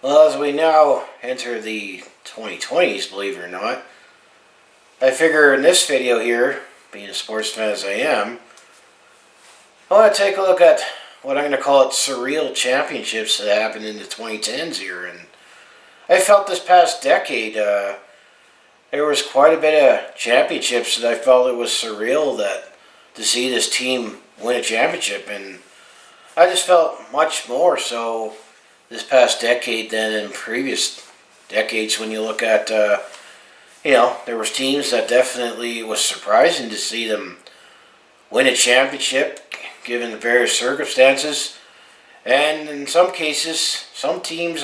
Well, as we now enter the 2020s, believe it or not, I figure in this video here, being a sports fan as I am, I want to take a look at what I'm going to call it surreal championships that happened in the 2010s here. And I felt this past decade, there was quite a bit of championships that I felt it was surreal that to see this team win a championship. And I just felt much more so this past decade than in previous decades when you look at, there was teams that definitely was surprising to see them win a championship given the various circumstances. And in some cases, some teams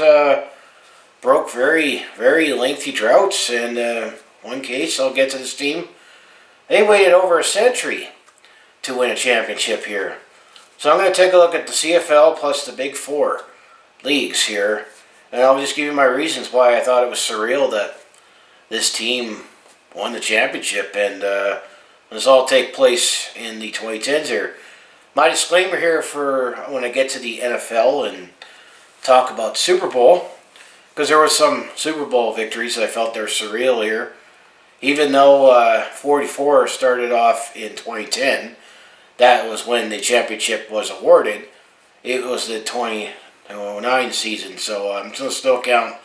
broke very, very lengthy droughts. And one case, I'll get to this team, they waited over a century to win a championship here. So I'm going to take a look at the CFL plus the Big Four leagues here, and I'll just give you my reasons why I thought it was surreal that this team won the championship. And this all take place in the 2010s here. My disclaimer here for when I get to the NFL and talk about Super Bowl, because there were some Super Bowl victories that I felt they're surreal here. Even though 44 started off in 2010, that was when the championship was awarded. It was the 2009 season, so I'm going to still count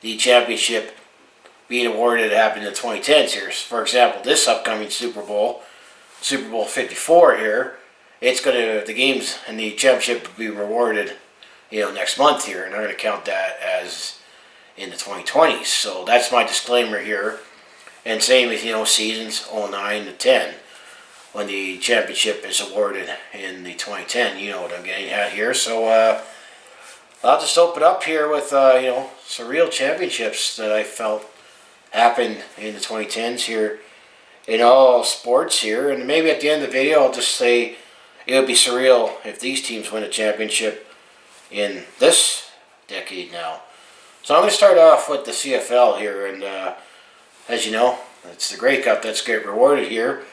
the championship being awarded happened in the 2010s here. For example, this upcoming Super Bowl 54 here, the games and the championship will be rewarded, next month here, and I'm going to count that as in the 2020s. So that's my disclaimer here. And same with seasons 09 to 10 when the championship is awarded in the 2010. You know what I'm getting at here. So I'll just open up here with surreal championships that I felt happened in the 2010s here in all sports here. And maybe at the end of the video I'll just say it would be surreal if these teams win a championship in this decade now. So I'm going to start off with the CFL here, and as you know, it's the Grey Cup that's get rewarded here.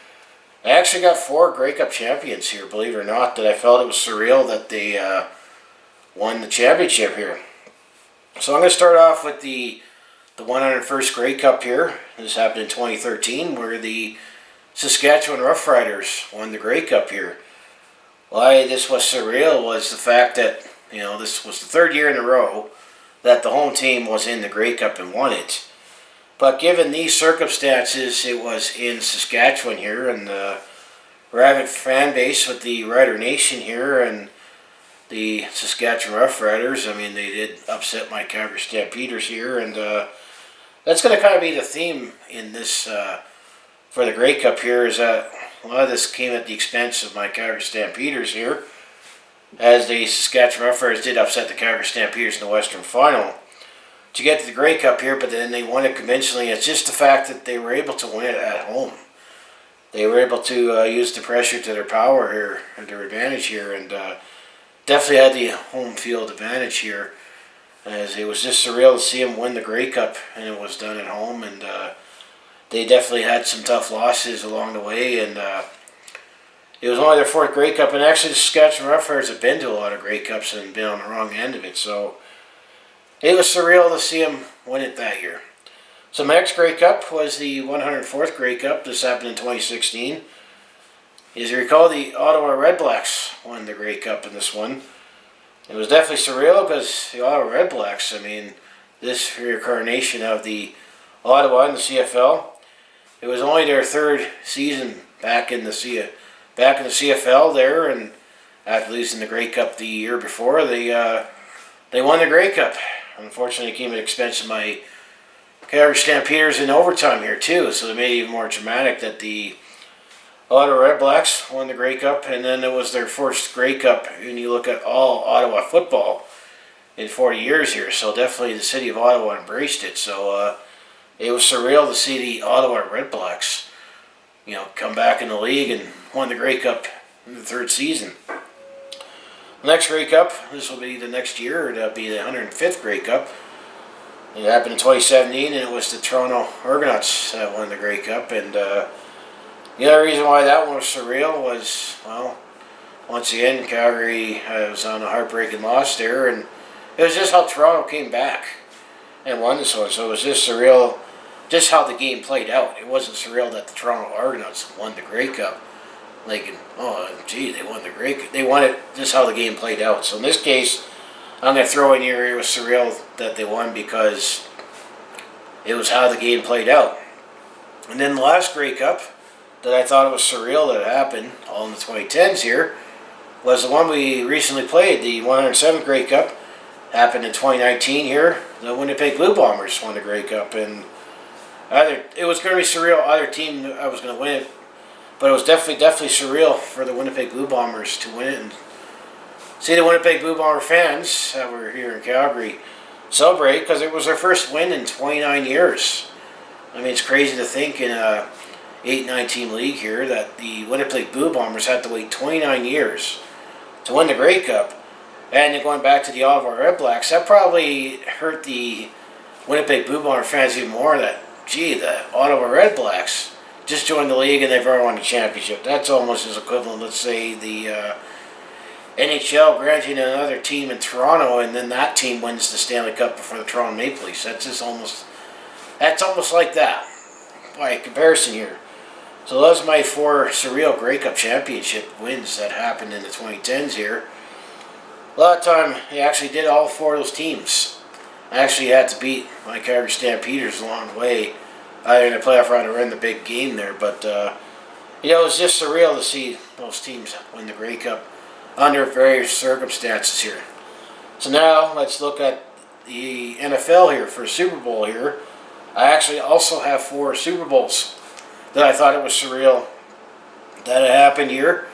I actually got 4 Grey Cup champions here, believe it or not, that I felt it was surreal that they won the championship here. So I'm going to start off with the 101st Grey Cup here. This happened in 2013, where the Saskatchewan Roughriders won the Grey Cup here. Why this was surreal was the fact that, this was the 3rd year in a row that the home team was in the Grey Cup and won it. But given these circumstances, it was in Saskatchewan here, and the rabid fan base with the Rider Nation here and the Saskatchewan Roughriders. I mean, they did upset my Calgary Stampeders here, and that's going to kind of be the theme in this for the Grey Cup here, is that a lot of this came at the expense of my Calgary Stampeders here, as the Saskatchewan Roughriders did upset the Calgary Stampeders in the Western Final to get to the Grey Cup here, but then they won it convincingly. It's just the fact that they were able to win it at home. They were able to use the pressure to their power here, or their advantage here, and definitely had the home field advantage here, as it was just surreal to see them win the Grey Cup, and it was done at home. And they definitely had some tough losses along the way, and it was only their 4th Grey Cup, and actually the Saskatchewan Roughriders have been to a lot of Grey Cups and been on the wrong end of it, so it was surreal to see them win it that year. So my next Grey Cup was the 104th Grey Cup. This happened in 2016. As you recall, the Ottawa RedBlacks won the Grey Cup in this one. It was definitely surreal because the Ottawa RedBlacks, this reincarnation of the Ottawa in the CFL, it was only their 3rd season back in the CFL there, and after losing the Grey Cup the year before, they won the Grey Cup. Unfortunately, it came at the expense of my Calgary Stampeders in overtime here too, so they made it even more dramatic that the Ottawa RedBlacks won the Grey Cup, and then it was their first Grey Cup when you look at all Ottawa football in 40 years here. So definitely the city of Ottawa embraced it. So it was surreal to see the Ottawa RedBlacks, come back in the league and won the Grey Cup in the 3rd season. The next Grey Cup, this will be the next year, it'll be the 105th Grey Cup. It happened in 2017, and it was the Toronto Argonauts that won the Grey Cup. And the other reason why that one was surreal was, well, once again, Calgary was on a heartbreaking loss there, and It was just how Toronto came back and won this one. So it was just surreal, just how the game played out. It wasn't surreal that the Toronto Argonauts won the Grey Cup. Like, oh, gee, they won the Grey Cup. They won it just how the game played out. So in this case, I'm going to throw in here, it was surreal that they won because it was how the game played out. And then the last Grey Cup that I thought it was surreal that happened, all in the 2010s here, was the one we recently played, the 107th Grey Cup. Happened in 2019 here. The Winnipeg Blue Bombers won the Grey Cup. And it was going to be surreal. Either team I was going to win it. But it was definitely surreal for the Winnipeg Blue Bombers to win it. And see the Winnipeg Blue Bomber fans that were here in Calgary celebrate because it was their first win in 29 years. I mean, it's crazy to think in a 8-9 team league here that the Winnipeg Blue Bombers had to wait 29 years to win the Grey Cup. And then going back to the Ottawa RedBlacks, that probably hurt the Winnipeg Blue Bomber fans even more that, gee, the Ottawa RedBlacks just joined the league and they've already won the championship. That's almost as equivalent, let's say, the NHL granting another team in Toronto and then that team wins the Stanley Cup before the Toronto Maple Leafs. That's almost like that by comparison here. So those are my 4 surreal Grey Cup championship wins that happened in the 2010s here. A lot of time, he actually did all 4 of those teams. I actually had to beat my Calgary Stampeders along the way, either in the playoff round or in the big game there. But, it was just surreal to see those teams win the Grey Cup under various circumstances here. So now, let's look at the NFL here for Super Bowl here. I actually also have 4 Super Bowls that I thought it was surreal that it happened here.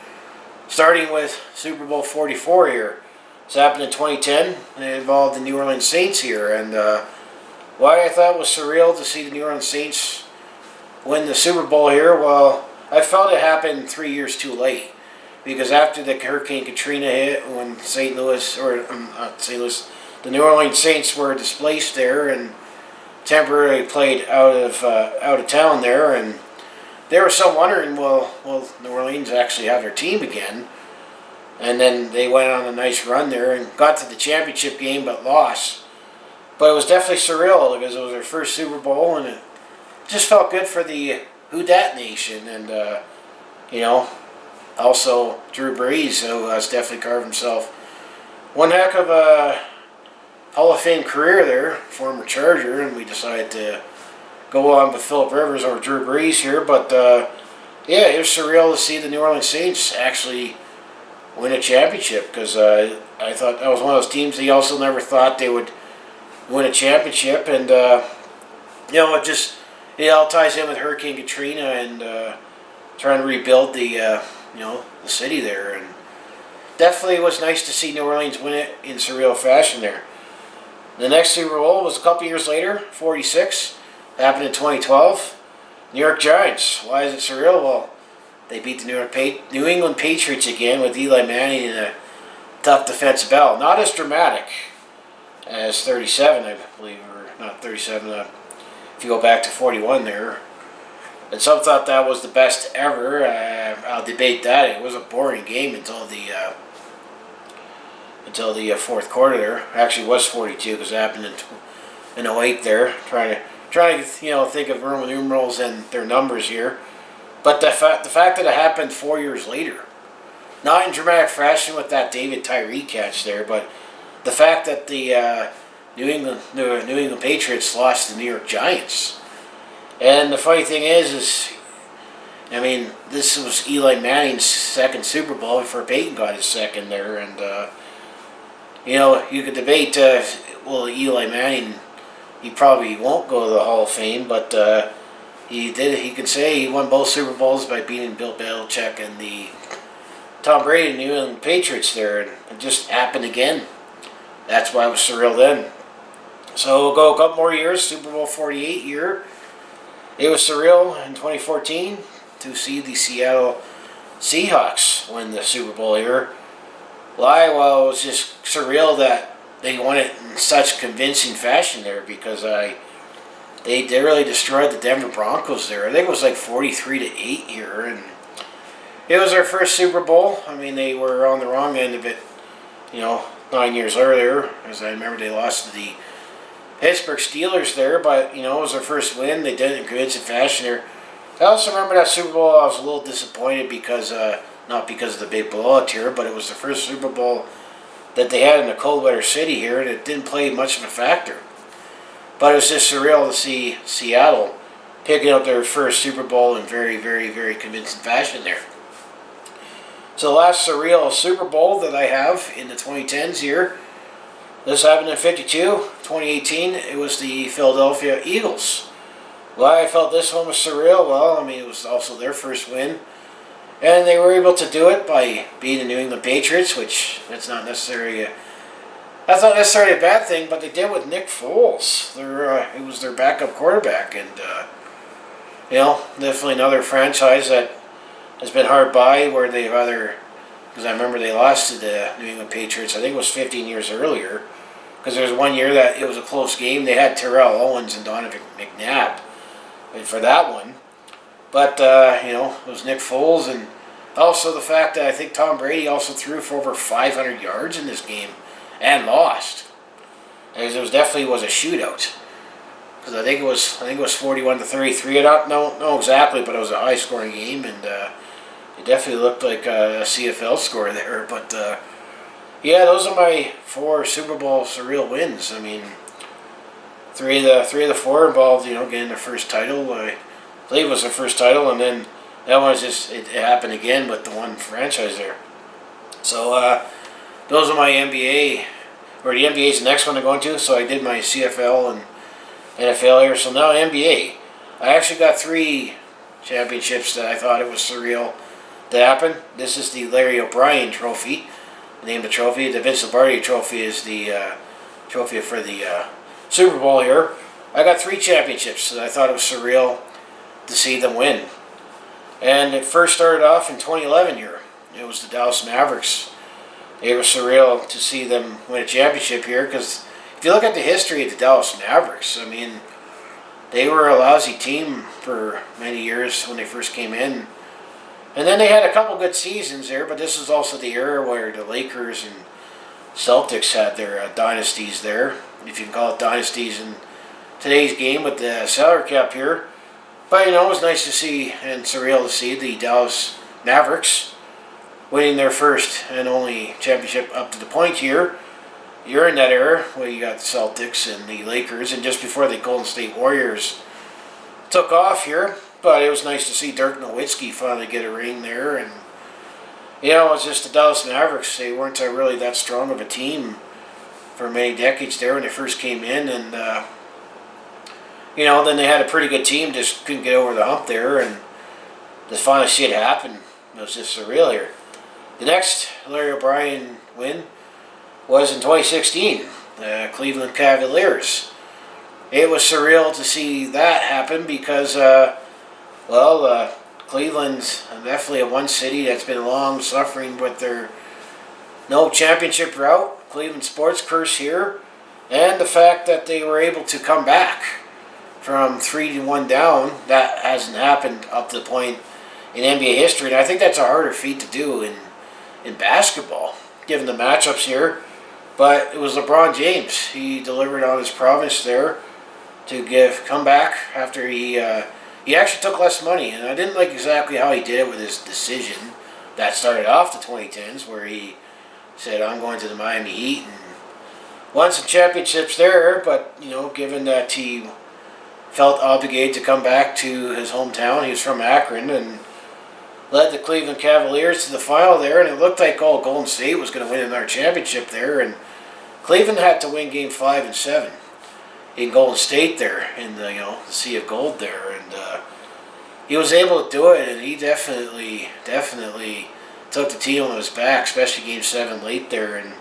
Starting with Super Bowl 44 here. This happened in 2010, and it involved the New Orleans Saints here. And why I thought it was surreal to see the New Orleans Saints win the Super Bowl here, well, I felt it happened 3 years too late. Because after the Hurricane Katrina hit, when the New Orleans Saints were displaced there and temporarily played out of town there, and they were so wondering, will New Orleans actually have their team again? And then they went on a nice run there and got to the championship game but lost. But it was definitely surreal because it was their first Super Bowl and it just felt good for the Who Dat Nation. And, also Drew Brees, who has definitely carved himself one heck of a Hall of Fame career there, former Charger, and we decided to go on with Phillip Rivers over Drew Brees here. But, it was surreal to see the New Orleans Saints actually win a championship because I thought that was one of those teams they also never thought they would win a championship. And, it all ties in with Hurricane Katrina and trying to rebuild the city there. And definitely it was nice to see New Orleans win it in surreal fashion there. The next Super Bowl was a couple years later, 46. Happened in 2012. New York Giants. Why is it surreal? Well, they beat the New England Patriots again with Eli Manning in a tough defensive battle. Not as dramatic as 37, I believe, or not 37. If you go back to 41 there. And some thought that was the best ever. I'll debate that. It was a boring game until the fourth quarter there. Actually, it was 42 because it happened in 08 there. Trying to think of Roman numerals and their numbers here. But the fact that it happened 4 years later, not in dramatic fashion with that David Tyree catch there, but the fact that the New England Patriots lost to the New York Giants. And the funny thing is this was Eli Manning's second Super Bowl before Peyton got his second there. And, you could debate, Eli Manning, he probably won't go to the Hall of Fame, but he can say he won both Super Bowls by beating Bill Belichick and the Tom Brady and New England Patriots there. And it just happened again. That's why it was surreal then. So we'll go a couple more years, Super Bowl 48 year. It was surreal in 2014 to see the Seattle Seahawks win the Super Bowl here. Why? Well, it was just surreal that they won it in such convincing fashion there because they really destroyed the Denver Broncos there. I think it was like 43-8 here, and it was their first Super Bowl. They were on the wrong end of it, 9 years earlier, as I remember they lost to the Pittsburgh Steelers there, but it was their first win. They did it in convincing fashion there. I also remember that Super Bowl. I was a little disappointed because not because of the big blowout here, but it was the first Super Bowl that they had in a cold weather city here, and it didn't play much of a factor. But it was just surreal to see Seattle picking up their first Super Bowl in very, very, very convincing fashion there. So the last surreal Super Bowl that I have in the 2010s here, this happened in 52, 2018, it was the Philadelphia Eagles. Why I felt this one was surreal? Well, I mean, it was also their first win. And they were able to do it by beating the New England Patriots, which that's not necessarily a bad thing, but they did with Nick Foles. It was their backup quarterback, and definitely another franchise that has been hard by where they've either, because I remember they lost to the New England Patriots, I think it was 15 years earlier, because there was one year that it was a close game. They had Terrell Owens and Donovan McNabb for that one. But, it was Nick Foles, and also the fact that I think Tom Brady also threw for over 500 yards in this game and lost. As it definitely was a shootout. Because I think it was 41-33. I don't know exactly, but it was a high scoring game, and it definitely looked like a CFL score there. But those are my 4 Super Bowl surreal wins. I mean, three of the 4 involved, getting their first title. I believe it was their first title, and then that one was just it happened again with the one franchise there. So those are my NBA, or the NBA is the next one I'm going to. So I did my CFL and NFL here. So now NBA. I actually got 3 championships that I thought it was surreal that happened. This is the Larry O'Brien Trophy. Name the trophy. The Vince Lombardi Trophy is the trophy for the Super Bowl here. I got 3 championships that I thought it was surreal to see them win. And it first started off in 2011 here. It was the Dallas Mavericks. It was surreal to see them win a championship here, because if you look at the history of the Dallas Mavericks, I mean, they were a lousy team for many years when they first came in. And then they had a couple good seasons there, but this was also the era where the Lakers and Celtics had their dynasties there, if you can call it dynasties in today's game with the salary cap here. But, it was nice to see and surreal to see the Dallas Mavericks winning their first and only championship up to the point here. You're in that era where you got the Celtics and the Lakers, and just before the Golden State Warriors took off here. But it was nice to see Dirk Nowitzki finally get a ring there. And, it was just the Dallas Mavericks. They weren't really that strong of a team for many decades there when they first came in. And, then they had a pretty good team, just couldn't get over the hump there. And to finally see it happen, it was just surreal here. The next Larry O'Brien win was in 2016, the Cleveland Cavaliers. It was surreal to see that happen because, Cleveland's definitely a one city that's been long suffering with their no championship route, Cleveland sports curse here, and the fact that they were able to come back from 3-1 down. That hasn't happened up to the point in NBA history, and I think that's a harder feat to do in basketball, given the matchups here. But it was LeBron James. He delivered on his promise there to come back after he actually took less money, and I didn't like exactly how he did it with his decision that started off the 2010s, where he said, I'm going to the Miami Heat, and won some championships there, but, given that he felt obligated to come back to his hometown, he was from Akron, and led the Cleveland Cavaliers to the final there, and it looked like Golden State was going to win another championship there, and Cleveland had to win Game 5 and 7 in Golden State there, in the Sea of Gold there, and he was able to do it, and he definitely took the team on his back, especially Game 7 late there, and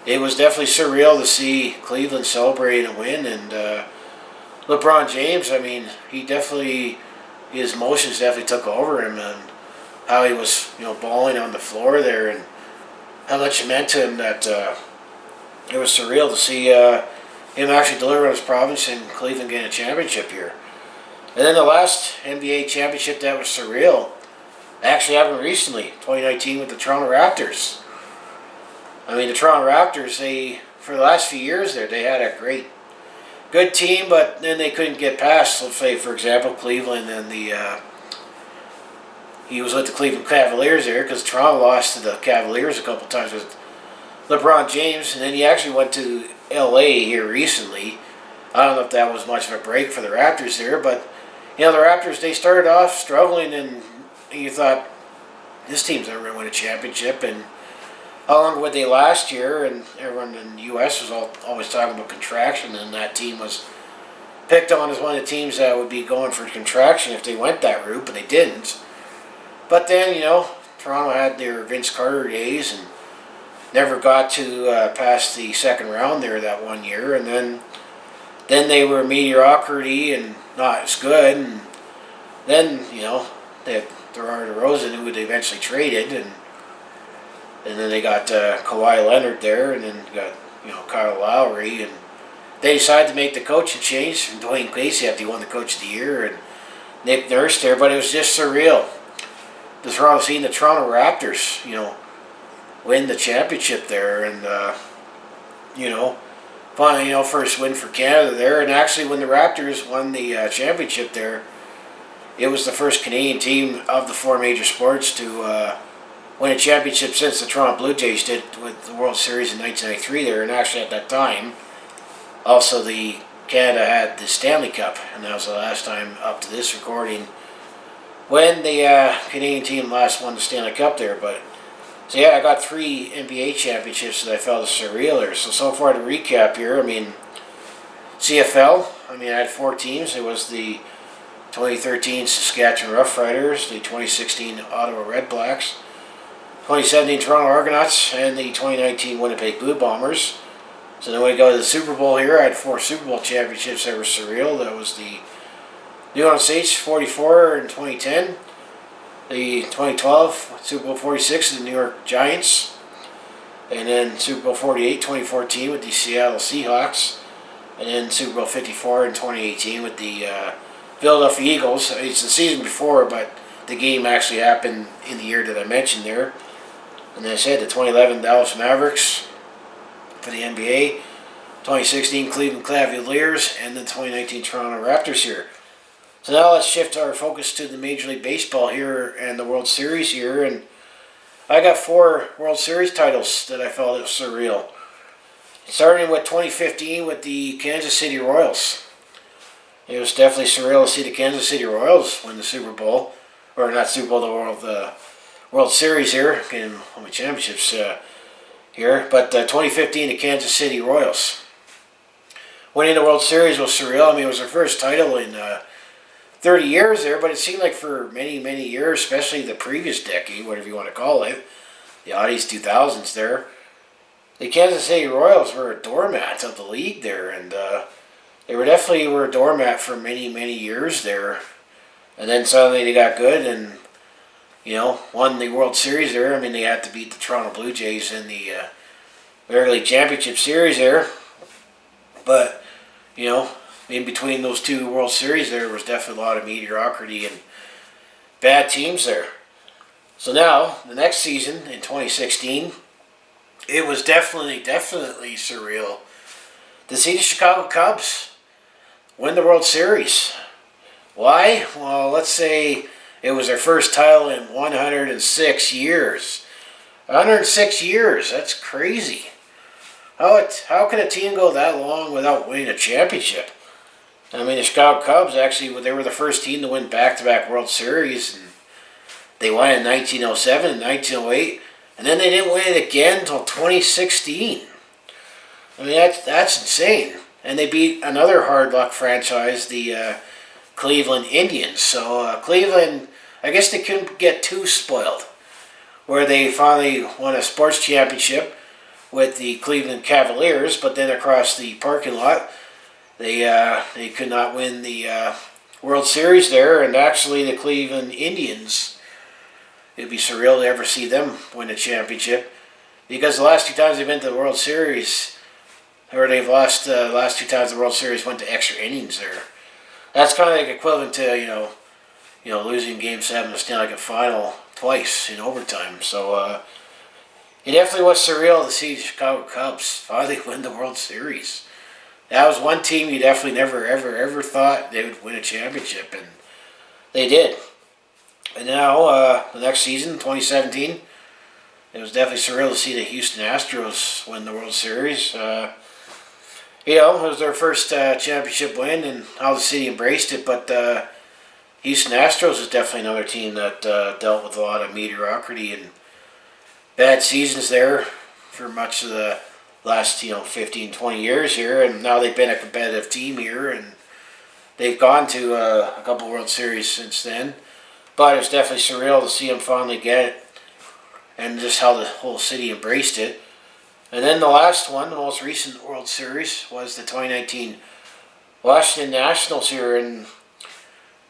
it was definitely surreal to see Cleveland celebrate and win, and LeBron James, I mean, his emotions definitely took over him, and how he was, bawling on the floor there, and how much it meant to him that it was surreal to see him actually deliver on his promise and Cleveland getting a championship here. And then the last NBA championship that was surreal actually happened recently, 2019 with the Toronto Raptors. I mean, the Toronto Raptors, for the last few years there, they had a good team, but then they couldn't get past, let's say, for example, Cleveland and he was with the Cleveland Cavaliers there because Toronto lost to the Cavaliers a couple times with LeBron James, and then he actually went to LA here recently. I don't know if that was much of a break for the Raptors there, but the Raptors, they started off struggling, and you thought, this team's never going to win a championship, and how long would they last year? And everyone in the U.S. was always talking about contraction, and that team was picked on as one of the teams that would be going for contraction if they went that route, but they didn't. But then, Toronto had their Vince Carter days and never got to past the second round there that one year, and then they were mediocrity and not as good, and then, they had DeMar DeRozan, who they eventually traded, and then they got Kawhi Leonard there, and then got Kyle Lowry, and they decided to make the coaching change from Dwayne Casey after he won the Coach of the Year, and Nick Nurse there, but it was just surreal. Seeing the Toronto Raptors, win the championship there, and finally, first win for Canada there, and actually when the Raptors won the championship there, it was the first Canadian team of the four major sports to win a championship since the Toronto Blue Jays did with the World Series in 1993 there, and actually at that time, also Canada had the Stanley Cup, and that was the last time up to this recording when the Canadian team last won the Stanley Cup there. But so yeah, I got 3 NBA championships that I felt was surreal there. So far to recap here, I mean, CFL, I had 4 teams. It was the 2013 Saskatchewan Roughriders, the 2016 Ottawa RedBlacks, 2017 Toronto Argonauts, and the 2019 Winnipeg Blue Bombers. So then we go to the Super Bowl here. I had 4 Super Bowl championships that were surreal. That was the New Orleans Saints 44 in 2010. The 2012 Super Bowl 46 the New York Giants. And then Super Bowl 48 2014 with the Seattle Seahawks. And then Super Bowl 54 in 2018 with the Philadelphia Eagles. It's the season before, but the game actually happened in the year that I mentioned there. And then I said the 2011 Dallas Mavericks for the NBA, 2016 Cleveland Cavaliers, and the 2019 Toronto Raptors here. So now let's shift our focus to the Major League Baseball here and the World Series here. And I got 4 World Series titles that I felt was surreal. Starting with 2015 with the Kansas City Royals. It was definitely surreal to see the Kansas City Royals win the Super Bowl. Or not Super Bowl, the World Series here. Getting all my championships here. But 2015, the Kansas City Royals. Winning the World Series was surreal. It was their first title in 30 years there, but it seemed like for many, many years, especially the previous decade, whatever you want to call it, the Audis 2000s there, the Kansas City Royals were a doormat of the league there, and they definitely were a doormat for many, many years there. And then suddenly they got good and, won the World Series there. They had to beat the Toronto Blue Jays in the American League Championship Series there. But, in between those 2 World Series there was definitely a lot of mediocrity and bad teams there. So now, the next season in 2016, it was definitely surreal to see the Chicago Cubs win the World Series. Why? Well, let's say it was their first title in 106 years. 106 years, that's crazy. How can a team go that long without winning a championship? The Chicago Cubs, actually, they were the first team to win back-to-back World Series. And they won in 1907 and 1908. And then they didn't win it again until 2016. That's insane. And they beat another hard-luck franchise, the Cleveland Indians. So Cleveland, I guess they couldn't get too spoiled, where they finally won a sports championship with the Cleveland Cavaliers, but then across the parking lot, they could not win the World Series there, and actually the Cleveland Indians, it'd be surreal to ever see them win a championship, because the last 2 times they've been to the World Series, or they've lost the last 2 times the World Series went to extra innings there. That's kind of like equivalent to, losing Game 7 of the Stanley Cup Final twice in overtime. So, it definitely was surreal to see the Chicago Cubs finally win the World Series. That was one team you definitely never, ever, ever thought they would win a championship, and they did. And now, the next season, 2017, it was definitely surreal to see the Houston Astros win the World Series. It was their first championship win, and how the city embraced it. But Houston Astros is definitely another team that dealt with a lot of mediocrity and bad seasons there for much of the last 15, 20 years here, and now they've been a competitive team here, and they've gone to a couple World Series since then. But it's definitely surreal to see them finally get it, and just how the whole city embraced it. And then the last one, the most recent World Series, was the 2019 Washington Nationals here, and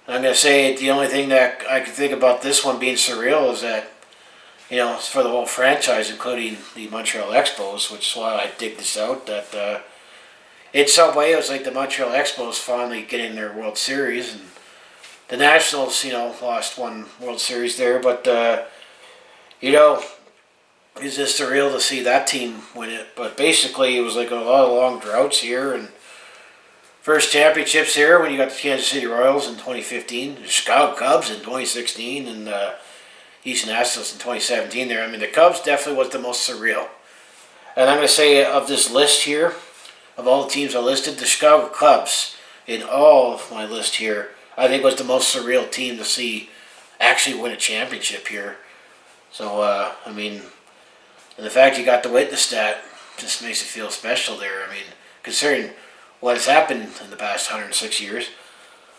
I'm going to say the only thing that I can think about this one being surreal is that it's for the whole franchise, including the Montreal Expos, which is why I dig this out, that in some way it was like the Montreal Expos finally getting their World Series, and the Nationals, lost one World Series there, but, it's just surreal to see that team win it. But basically it was like a lot of long droughts here, and first championships here when you got the Kansas City Royals in 2015, the Chicago Cubs in 2016, and Houston Astros in 2017 there. I mean, the Cubs definitely was the most surreal. And I'm going to say of this list here, of all the teams I listed, the Chicago Cubs, in all of my list here, I think was the most surreal team to see actually win a championship here. So, and the fact you got to witness that just makes it feel special there. I mean, considering what has happened in the past 106 years.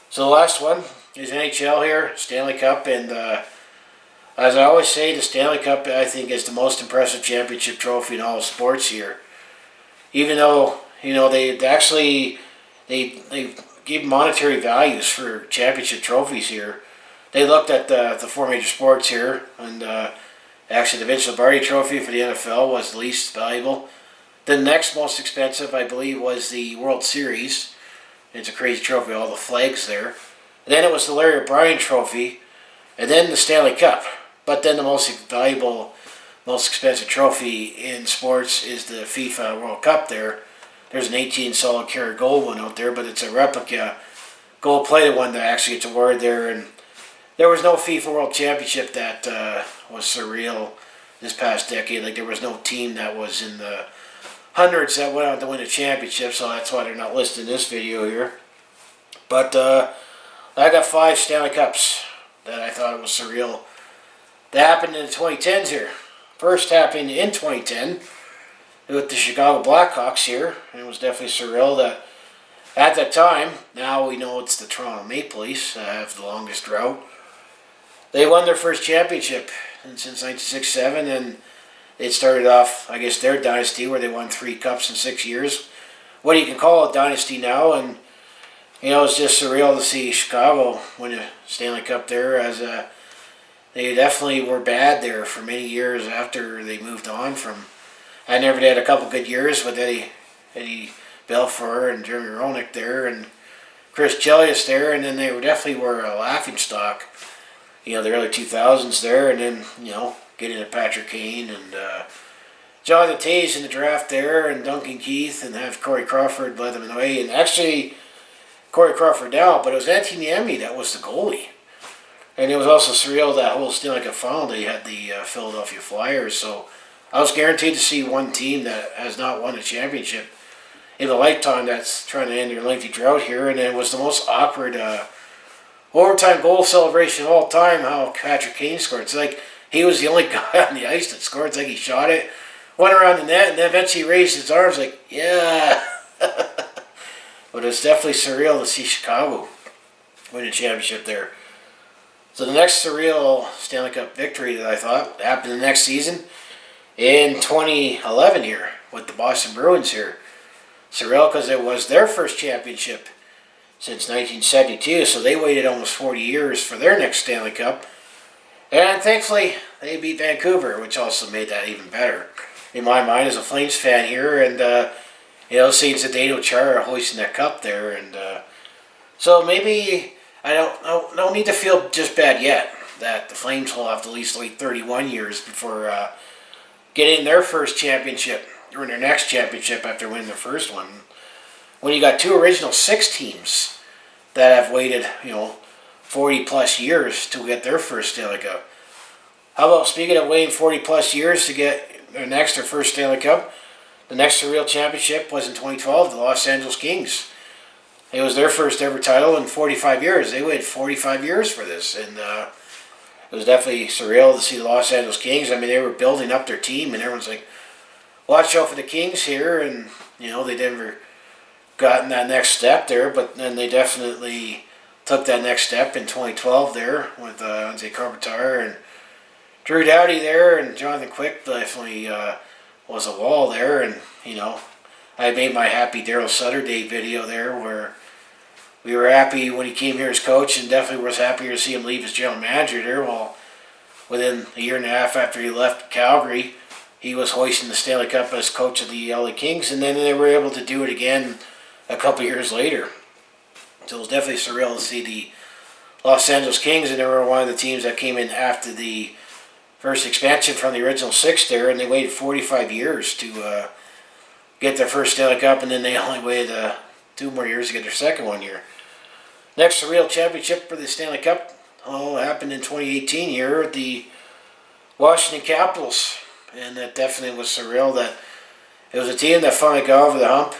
So the last one is NHL here, Stanley Cup, and as I always say, the Stanley Cup, I think, is the most impressive championship trophy in all of sports here. Even though, they gave monetary values for championship trophies here. They looked at the four major sports here, and actually the Vince Lombardi Trophy for the NFL was the least valuable. The next most expensive, I believe, was the World Series. It's a crazy trophy, all the flags there. And then it was the Larry O'Brien Trophy, and then the Stanley Cup. But then the most valuable, most expensive trophy in sports is the FIFA World Cup there. There's an 18 solid karat gold one out there, but it's a replica gold-plated one that actually gets awarded there. And there was no FIFA World Championship that was surreal this past decade. Like, there was no team that was in the hundreds that went on to win a championship, so that's why they're not listed in this video here. But I got 5 Stanley Cups that I thought was surreal. That happened in the 2010s here. First happened in 2010 with the Chicago Blackhawks here. And it was definitely surreal that at that time, now we know it's the Toronto Maple Leafs that have the longest drought. They won their first championship since 1967, and it started off, I guess, their dynasty where they won 3 cups in 6 years. What you can call a dynasty now, and it's just surreal to see Chicago win a Stanley Cup there, as they definitely were bad there for many years after they moved on from. I never had a couple good years with Eddie Belfour and Jeremy Roenick there, and Chris Chelios there, and then they definitely were a laughingstock. The early 2000s there, and then getting to Patrick Kane and Jonathan Toews in the draft there, and Duncan Keith, and have Corey Crawford led them away. And actually, Corey Crawford now, but it was Antti Niemi that was the goalie. And it was also surreal that whole Stanley Cup final they had the Philadelphia Flyers. So I was guaranteed to see one team that has not won a championship in a lifetime that's trying to end their lengthy drought here. And it was the most awkward overtime goal celebration of all time, how Patrick Kane scored. It's like he was the only guy on the ice that scored. It's like he shot it, went around the net, and then eventually raised his arms like, yeah. But it's definitely surreal to see Chicago win a championship there. So the next surreal Stanley Cup victory that I thought happened the next season in 2011 here with the Boston Bruins here. Surreal because it was their first championship since 1972, so they waited almost 40 years for their next Stanley Cup. And thankfully, they beat Vancouver, which also made that even better in my mind as a Flames fan here. And, seeing Zdeno Chara hoisting that cup there. And so maybe I don't need to feel just bad yet that the Flames will have to at least wait 31 years before getting their first championship, or their next championship after winning their first one. When you got two original six teams that have waited, 40 plus years to get their first Stanley Cup. How about, speaking of waiting 40 plus years to get their next or first Stanley Cup, the next Surreal championship was in 2012, the Los Angeles Kings. It was their first ever title in 45 years. They waited 45 years for this, and it was definitely surreal to see the Los Angeles Kings. I mean, they were building up their team, and everyone's like, watch out for the Kings here, and, they never gotten that next step there, but then they definitely took that next step in 2012 there with Anze Kopitar and Drew Doughty there, and Jonathan Quick definitely was a wall there, and, I made my Happy Daryl Sutter Day video there where we were happy when he came here as coach, and definitely was happier to see him leave as general manager there. Well, within a year and a half after he left Calgary, he was hoisting the Stanley Cup as coach of the LA Kings, and then they were able to do it again a couple years later. So it was definitely surreal to see the Los Angeles Kings, and they were one of the teams that came in after the first expansion from the original six there, and they waited 45 years to get their first Stanley Cup, and then they only waited 2 more years to get their second one year. Next Surreal championship for the Stanley Cup happened in 2018 here at the Washington Capitals, and that definitely was surreal that it was a team that finally got over the hump,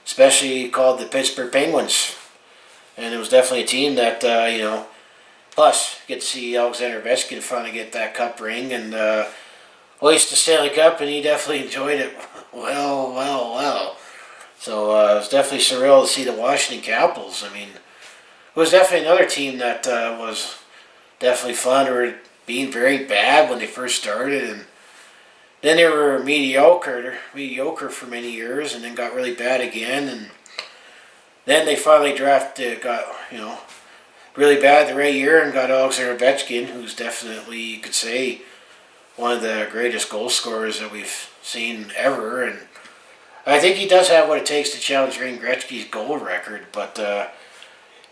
especially called the Pittsburgh Penguins. And it was definitely a team that, plus get to see Alexander Ovechkin finally get that cup ring and hoist the Stanley Cup, and he definitely enjoyed it well. So it was definitely surreal to see the Washington Capitals. I mean, it was definitely another team that was definitely fun. They were being very bad when they first started, and then they were mediocre for many years, and then got really bad again, and then they finally got really bad the right year and got Alexander Ovechkin, who's definitely, you could say, one of the greatest goal scorers that we've seen ever, and I think he does have what it takes to challenge Wayne Gretzky's goal record, but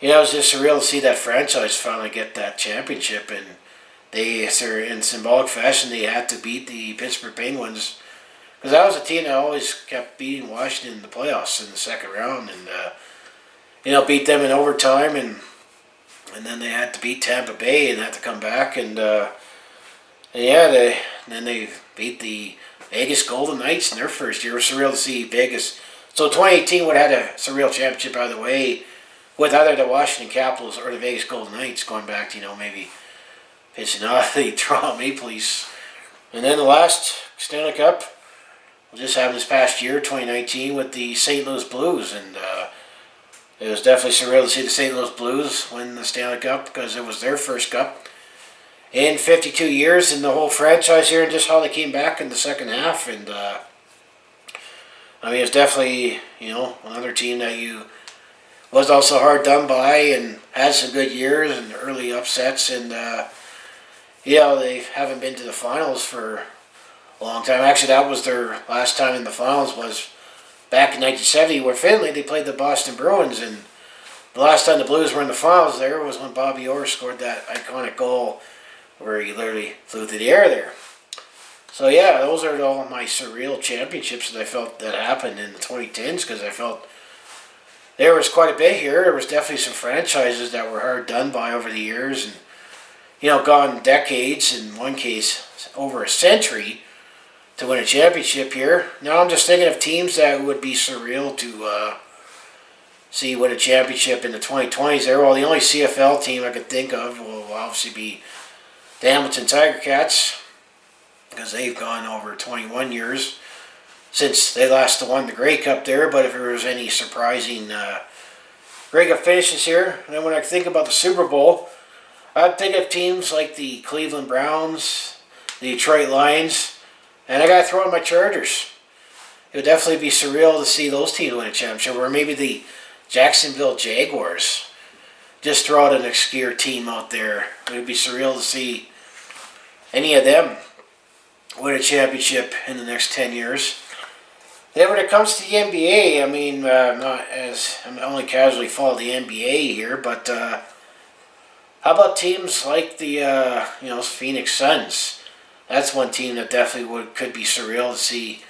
it was just surreal to see that franchise finally get that championship, and in symbolic fashion, they had to beat the Pittsburgh Penguins, because that was a team that always kept beating Washington in the playoffs in the second round, and beat them in overtime, and then they had to beat Tampa Bay and had to come back, and then they beat the Vegas Golden Knights in their first year. It was surreal to see Vegas. So 2018 would have had a surreal championship out of the way with either the Washington Capitals or the Vegas Golden Knights, going back to, maybe pissing off the Toronto Maple Leafs. And then the last Stanley Cup just happened this past year, 2019, with the St. Louis Blues, and it was definitely surreal to see the St. Louis Blues win the Stanley Cup because it was their first cup in 52 years in the whole franchise here, and just how they came back in the second half. And it was definitely, another team that was also hard done by and had some good years and early upsets, and they haven't been to the finals for a long time. Actually, that was their last time in the finals was back in 1970, where Finley, they played the Boston Bruins, and the last time the Blues were in the finals there was when Bobby Orr scored that iconic goal where he literally flew through the air there. So yeah, those are all my surreal championships that I felt that happened in the 2010s, because I felt there was quite a bit here. There was definitely some franchises that were hard done by over the years, and gone decades, in one case over a century, to win a championship here. Now I'm just thinking of teams that would be surreal to see win a championship in the 2020s there. Well, the only CFL team I could think of will obviously be the Hamilton Tiger Cats, because they've gone over 21 years since they last won the Grey Cup there. But if there was any surprising Grey Cup finishes here, and then when I think about the Super Bowl, I'd think of teams like the Cleveland Browns, the Detroit Lions, and I got to throw in my Chargers. It would definitely be surreal to see those teams win a championship, or maybe the Jacksonville Jaguars. Just throw out an obscure team out there. It would be surreal to see any of them win a championship in the next 10 years. Then when it comes to the NBA, I'm only casually follow the NBA here, but how about teams like the Phoenix Suns? that's one team that definitely could be surreal to see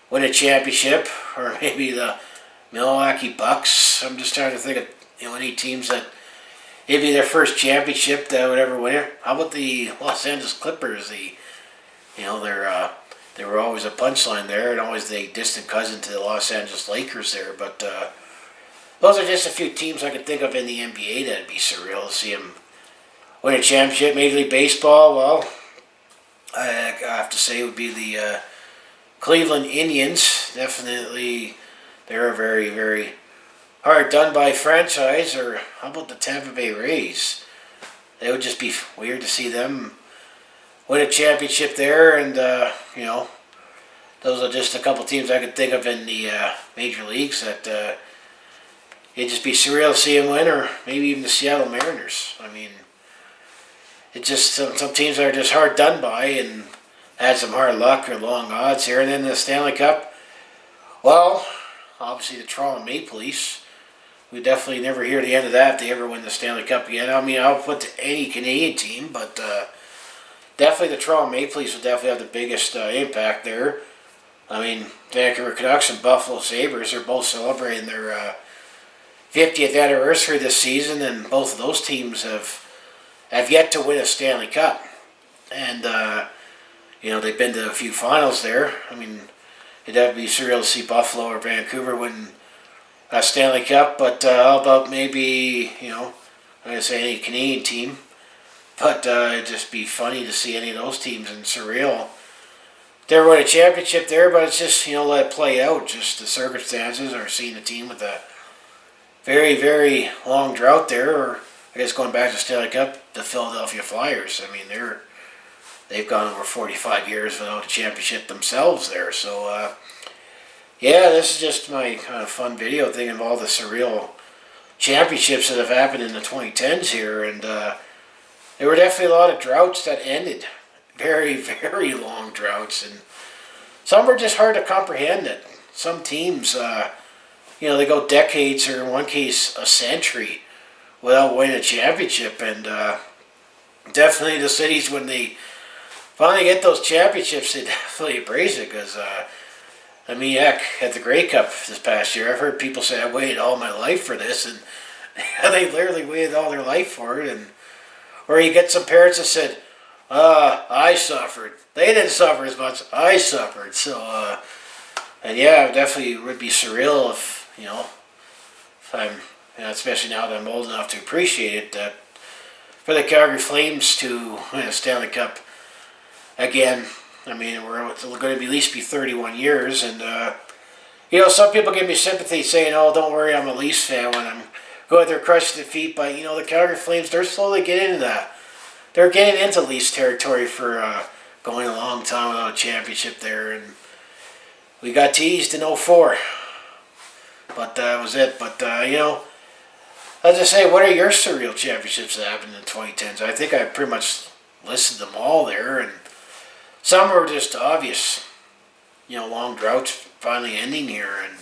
win a championship, or maybe the Milwaukee Bucks. I'm just trying to think of any teams that maybe their first championship that would ever win it. How about the Los Angeles Clippers? They were always a punchline there, and always the distant cousin to the Los Angeles Lakers there. But those are just a few teams I could think of in the NBA that'd be surreal to see them win a championship. Major League Baseball, well, I have to say it would be the Cleveland Indians. Definitely, they're a very, very hard done by franchise. Or how about the Tampa Bay Rays? It would just be weird to see them win a championship there, and those are just a couple teams I could think of in the major leagues that it'd just be surreal to see them win, or maybe even the Seattle Mariners. I mean, it's just some teams are just hard done by and had some hard luck or long odds here. And then the Stanley Cup, well, obviously the Toronto Maple Leafs. We definitely never hear the end of that if they ever win the Stanley Cup again. I mean, I'll put any Canadian team, but definitely the Toronto Maple Leafs will definitely have the biggest impact there. I mean, Vancouver Canucks and Buffalo Sabres are both celebrating their 50th anniversary this season, and both of those teams have yet to win a Stanley Cup. And, they've been to a few finals there. I mean, it'd have to be surreal to see Buffalo or Vancouver win a Stanley Cup, but how about maybe, I'm going to say any Canadian team, but it'd just be funny to see any of those teams in Surreal. They win a championship there, but it's just, let it play out. Just the circumstances, or seeing a team with a very, very long drought there, or I guess going back to Stanley Cup, the Philadelphia Flyers. I mean, they've gone over 45 years without a championship themselves there. So, this is just my kind of fun video thing of all the surreal championships that have happened in the 2010s here. And there were definitely a lot of droughts that ended. Very, very long droughts. And some were just hard to comprehend. That some teams, they go decades, or in one case, a century without winning a championship. And definitely the cities, when they finally get those championships, they definitely embrace it. Because, at the Grey Cup this past year, I've heard people say, I waited all my life for this. And they literally waited all their life for it. And or you get some parents that said, I suffered. They didn't suffer as much. I suffered. So, it definitely would be surreal if I'm, especially now that I'm old enough to appreciate it, that for the Calgary Flames to win a Stanley Cup again. I mean, it's going to be at least 31 years, and some people give me sympathy saying, "Oh, don't worry, I'm a Leafs fan," when I'm going through crushing defeat. But the Calgary Flames, they're slowly getting into that. They're getting into Leafs territory for going a long time without a championship there, and we got teased in 2004. But that was it. But as I say, what are your surreal championships that happened in the 2010s? I think I pretty much listed them all there, and some were just obvious. Long droughts finally ending here, and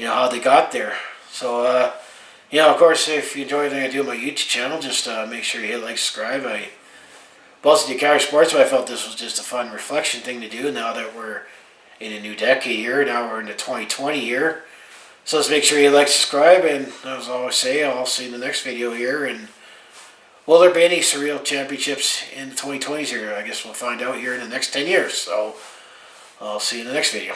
how they got there. So of course, if you enjoy anything I do on my YouTube channel, just make sure you hit like, subscribe. I posted to Calgary Sports, but I felt this was just a fun reflection thing to do now that we're in a new decade here. Now we're in the 2020 year. So let's make sure you like, subscribe, and as I always say, I'll see you in the next video here. And will there be any surreal championships in the 2020s here? I guess we'll find out here in the next 10 years. So I'll see you in the next video.